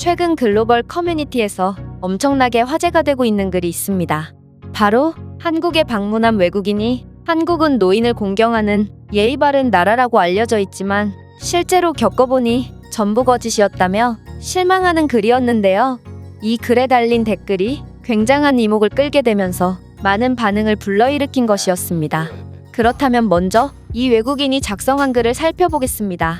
최근 글로벌 커뮤니티에서 엄청나게 화제가 되고 있는 글이 있습니다. 바로 한국에 방문한 외국인이 한국은 노인을 공경하는 예의 바른 나라라고 알려져 있지만 실제로 겪어보니 전부 거짓이었다며 실망하는 글이었는데요. 이 글에 달린 댓글이 굉장한 이목을 끌게 되면서 많은 반응을 불러일으킨 것이었습니다. 그렇다면 먼저 이 외국인이 작성한 글을 살펴보겠습니다.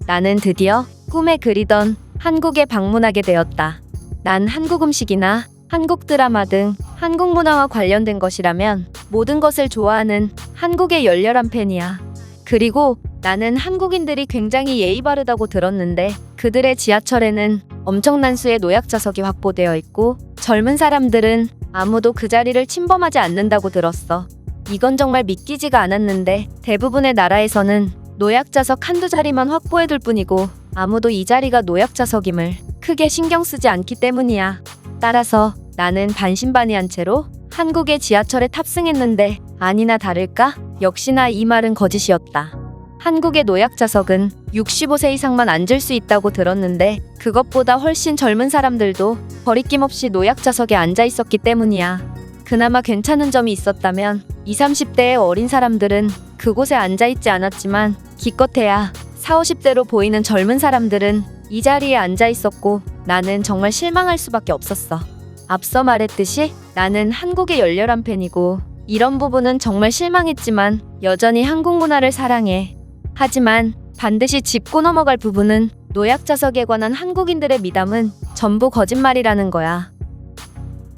나는 드디어 꿈에 그리던 한국에 방문하게 되었다. 난 한국 음식이나 한국 드라마 등 한국 문화와 관련된 것이라면 모든 것을 좋아하는 한국의 열렬한 팬이야. 그리고 나는 한국인들이 굉장히 예의 바르다고 들었는데 그들의 지하철에는 엄청난 수의 노약자석이 확보되어 있고 젊은 사람들은 아무도 그 자리를 침범하지 않는다고 들었어. 이건 정말 믿기지가 않았는데 대부분의 나라에서는 노약자석 한두 자리만 확보해둘 뿐이고 아무도 이 자리가 노약자석임을 크게 신경 쓰지 않기 때문이야. 따라서 나는 반신반의한 채로 한국의 지하철에 탑승했는데 아니나 다를까 역시나 이 말은 거짓이었다. 한국의 노약자석은 65세 이상만 앉을 수 있다고 들었는데 그것보다 훨씬 젊은 사람들도 거리낌 없이 노약자석에 앉아 있었기 때문이야. 그나마 괜찮은 점이 있었다면 20, 30대의 어린 사람들은 그곳에 앉아 있지 않았지만 기껏해야 40, 50대로 보이는 젊은 사람들은 이 자리에 앉아 있었고 나는 정말 실망할 수밖에 없었어. 앞서 말했듯이 나는 한국의 열렬한 팬이고 이런 부분은 정말 실망했지만 여전히 한국 문화를 사랑해. 하지만 반드시 짚고 넘어갈 부분은 노약자석에 관한 한국인들의 미담은 전부 거짓말이라는 거야.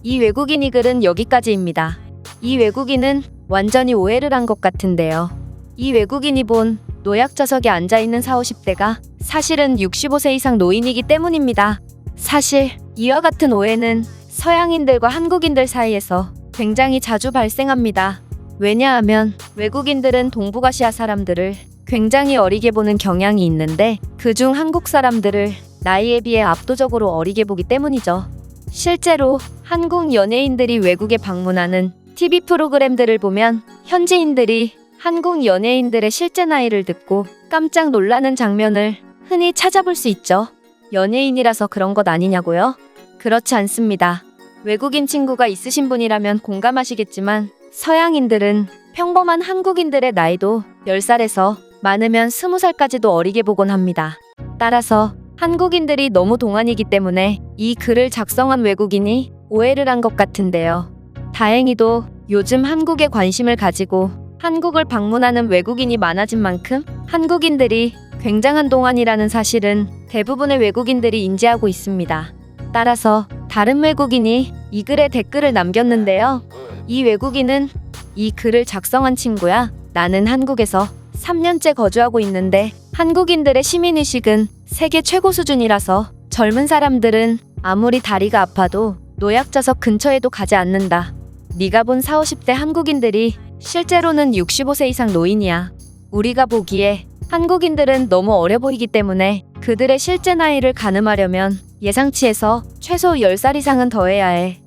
이 외국인이 글은 여기까지입니다. 이 외국인은 완전히 오해를 한 것 같은데요. 이 외국인이 본 노약자석에 앉아있는 40, 50대가 사실은 65세 이상 노인이기 때문입니다. 사실 이와 같은 오해는 서양인들과 한국인들 사이에서 굉장히 자주 발생합니다. 왜냐하면 외국인들은 동북아시아 사람들을 굉장히 어리게 보는 경향이 있는데 그중 한국 사람들을 나이에 비해 압도적으로 어리게 보기 때문이죠. 실제로 한국 연예인들이 외국에 방문하는 TV 프로그램들을 보면 현지인들이 한국 연예인들의 실제 나이를 듣고 깜짝 놀라는 장면을 흔히 찾아볼 수 있죠. 연예인이라서 그런 것 아니냐고요? 그렇지 않습니다. 외국인 친구가 있으신 분이라면 공감하시겠지만 서양인들은 평범한 한국인들의 나이도 10살에서 많으면 20살까지도 어리게 보곤 합니다. 따라서 한국인들이 너무 동안이기 때문에 이 글을 작성한 외국인이 오해를 한 것 같은데요. 다행히도 요즘 한국에 관심을 가지고 한국을 방문하는 외국인이 많아진 만큼 한국인들이 굉장한 동안이라는 사실은 대부분의 외국인들이 인지하고 있습니다. 따라서 다른 외국인이 이 글에 댓글을 남겼는데요. 이 외국인은 이 글을 작성한 친구야. 나는 한국에서 3년째 거주하고 있는데 한국인들의 시민의식은 세계 최고 수준이라서 젊은 사람들은 아무리 다리가 아파도 노약자석 근처에도 가지 않는다. 네가 본 40, 50대 한국인들이 실제로는 65세 이상 노인이야. 우리가 보기에 한국인들은 너무 어려 보이기 때문에 그들의 실제 나이를 가늠하려면 예상치에서 최소 10살 이상은 더해야 해.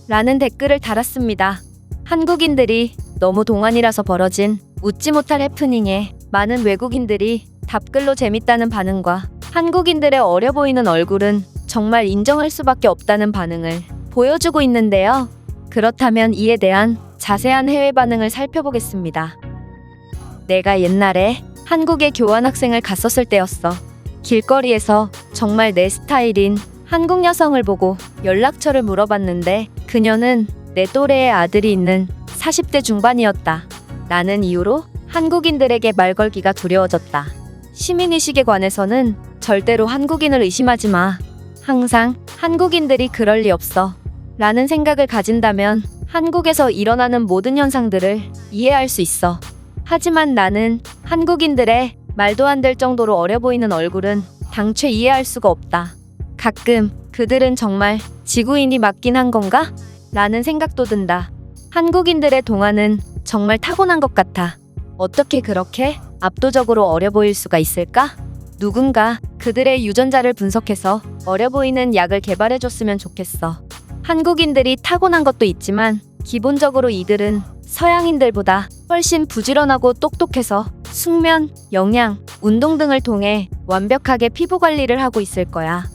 라는 댓글을 달았습니다. 한국인들이 너무 동안이라서 벌어진 웃지 못할 해프닝에 많은 외국인들이 답글로 재밌다는 반응과 한국인들의 어려 보이는 얼굴은 정말 인정할 수밖에 없다는 반응을 보여주고 있는데요. 그렇다면 이에 대한 자세한 해외 반응을 살펴보겠습니다. 내가 옛날에 한국에 교환학생을 갔었을 때였어. 길거리에서 정말 내 스타일인 한국 여성을 보고 연락처를 물어봤는데 그녀는 내 또래의 아들이 있는 40대 중반이었다. 나는 이후로 한국인들에게 말 걸기가 두려워졌다. 시민의식에 관해서는 절대로 한국인을 의심하지 마. 항상 한국인들이 그럴 리 없어. 라는 생각을 가진다면 한국에서 일어나는 모든 현상들을 이해할 수 있어. 하지만 나는 한국인들의 말도 안 될 정도로 어려 보이는 얼굴은 당최 이해할 수가 없다. 가끔 그들은 정말 지구인이 맞긴 한 건가? 라는 생각도 든다. 한국인들의 동안은 정말 타고난 것 같아. 어떻게 그렇게 압도적으로 어려 보일 수가 있을까? 누군가 그들의 유전자를 분석해서 어려 보이는 약을 개발해줬으면 좋겠어. 한국인들이 타고난 것도 있지만 기본적으로 이들은 서양인들보다 훨씬 부지런하고 똑똑해서 숙면, 영양, 운동 등을 통해 완벽하게 피부 관리를 하고 있을 거야.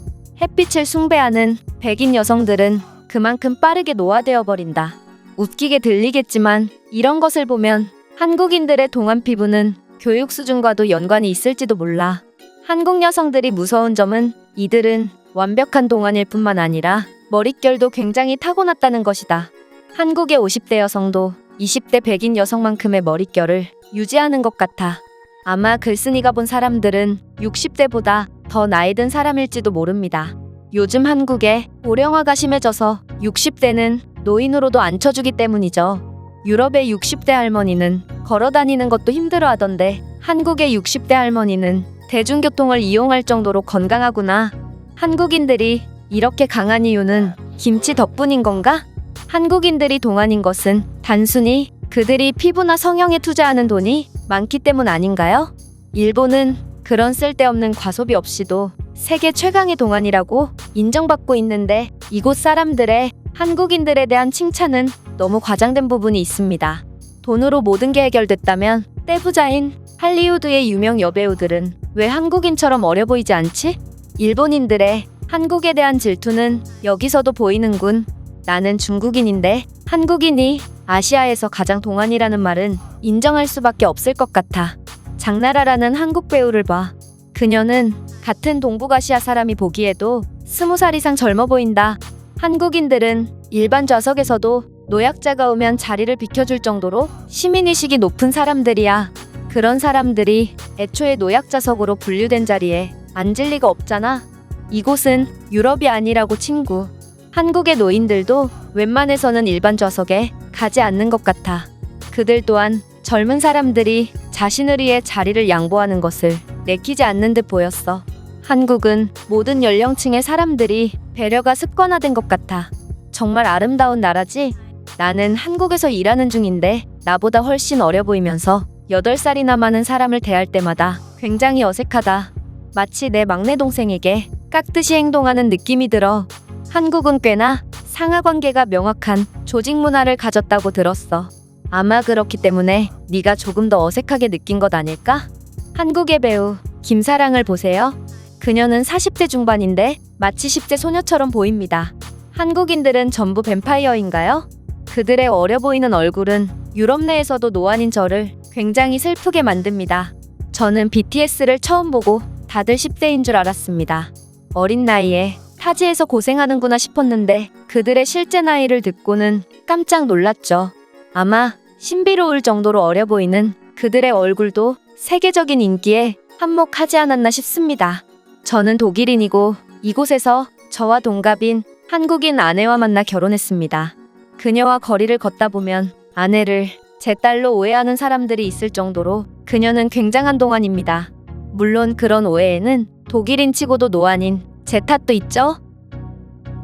햇빛을 숭배하는 백인 여성들은 그만큼 빠르게 노화되어 버린다. 웃기게 들리겠지만 이런 것을 보면 한국인들의 동안 피부는 교육 수준과도 연관이 있을지도 몰라. 한국 여성들이 무서운 점은 이들은 완벽한 동안일 뿐만 아니라 머릿결도 굉장히 타고났다는 것이다. 한국의 50대 여성도 20대 백인 여성만큼의 머릿결을 유지하는 것 같아. 아마 글쓴이가 본 사람들은 60대보다 더 나이 든 사람일지도 모릅니다. 요즘 한국에 고령화가 심해져서 60대는 노인으로도 앉혀주기 때문이죠. 유럽의 60대 할머니는 걸어 다니는 것도 힘들어 하던데 한국의 60대 할머니는 대중교통을 이용할 정도로 건강하구나. 한국인들이 이렇게 강한 이유는 김치 덕분인 건가? 한국인들이 동안인 것은 단순히 그들이 피부나 성형에 투자하는 돈이 많기 때문 아닌가요? 일본은 그런 쓸데없는 과소비 없이도 세계 최강의 동안이라고 인정받고 있는데 이곳 사람들의 한국인들에 대한 칭찬은 너무 과장된 부분이 있습니다. 돈으로 모든 게 해결됐다면 떼부자인 할리우드의 유명 여배우들은 왜 한국인처럼 어려 보이지 않지? 일본인들의 한국에 대한 질투는 여기서도 보이는군. 나는 중국인인데 한국인이 아시아에서 가장 동안이라는 말은 인정할 수밖에 없을 것 같아. 장나라라는 한국 배우를 봐. 그녀는 같은 동북아시아 사람이 보기에도 20살 이상 젊어 보인다. 한국인들은 일반 좌석에서도 노약자가 오면 자리를 비켜줄 정도로 시민의식이 높은 사람들이야. 그런 사람들이 애초에 노약자석으로 분류된 자리에 앉을 리가 없잖아. 이곳은 유럽이 아니라고 친구. 한국의 노인들도 웬만해서는 일반 좌석에 가지 않는 것 같아. 그들 또한 젊은 사람들이 자신을 위해 자리를 양보하는 것을 내키지 않는 듯 보였어. 한국은 모든 연령층의 사람들이 배려가 습관화된 것 같아. 정말 아름다운 나라지? 나는 한국에서 일하는 중인데 나보다 훨씬 어려 보이면서 8살이나 많은 사람을 대할 때마다 굉장히 어색하다. 마치 내 막내 동생에게 깍듯이 행동하는 느낌이 들어. 한국은 꽤나 상하관계가 명확한 조직 문화를 가졌다고 들었어. 아마 그렇기 때문에 네가 조금 더 어색하게 느낀 것 아닐까? 한국의 배우 김사랑을 보세요. 그녀는 40대 중반인데 마치 10대 소녀처럼 보입니다. 한국인들은 전부 뱀파이어인가요? 그들의 어려 보이는 얼굴은 유럽 내에서도 노안인 저를 굉장히 슬프게 만듭니다. 저는 BTS를 처음 보고 다들 10대인 줄 알았습니다. 어린 나이에 타지에서 고생하는구나 싶었는데 그들의 실제 나이를 듣고는 깜짝 놀랐죠. 아마 신비로울 정도로 어려 보이는 그들의 얼굴도 세계적인 인기에 한몫하지 않았나 싶습니다. 저는 독일인이고 이곳에서 저와 동갑인 한국인 아내와 만나 결혼했습니다. 그녀와 거리를 걷다 보면 아내를 제 딸로 오해하는 사람들이 있을 정도로 그녀는 굉장한 동안입니다. 물론 그런 오해에는 독일인 치고도 노안인 제 탓도 있죠?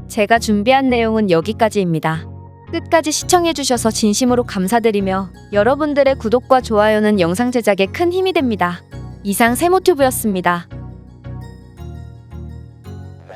제가 준비한 내용은 여기까지입니다. 끝까지 시청해주셔서 진심으로 감사드리며 여러분들의 구독과 좋아요는 영상 제작에 큰 힘이 됩니다. 이상 세모튜브였습니다.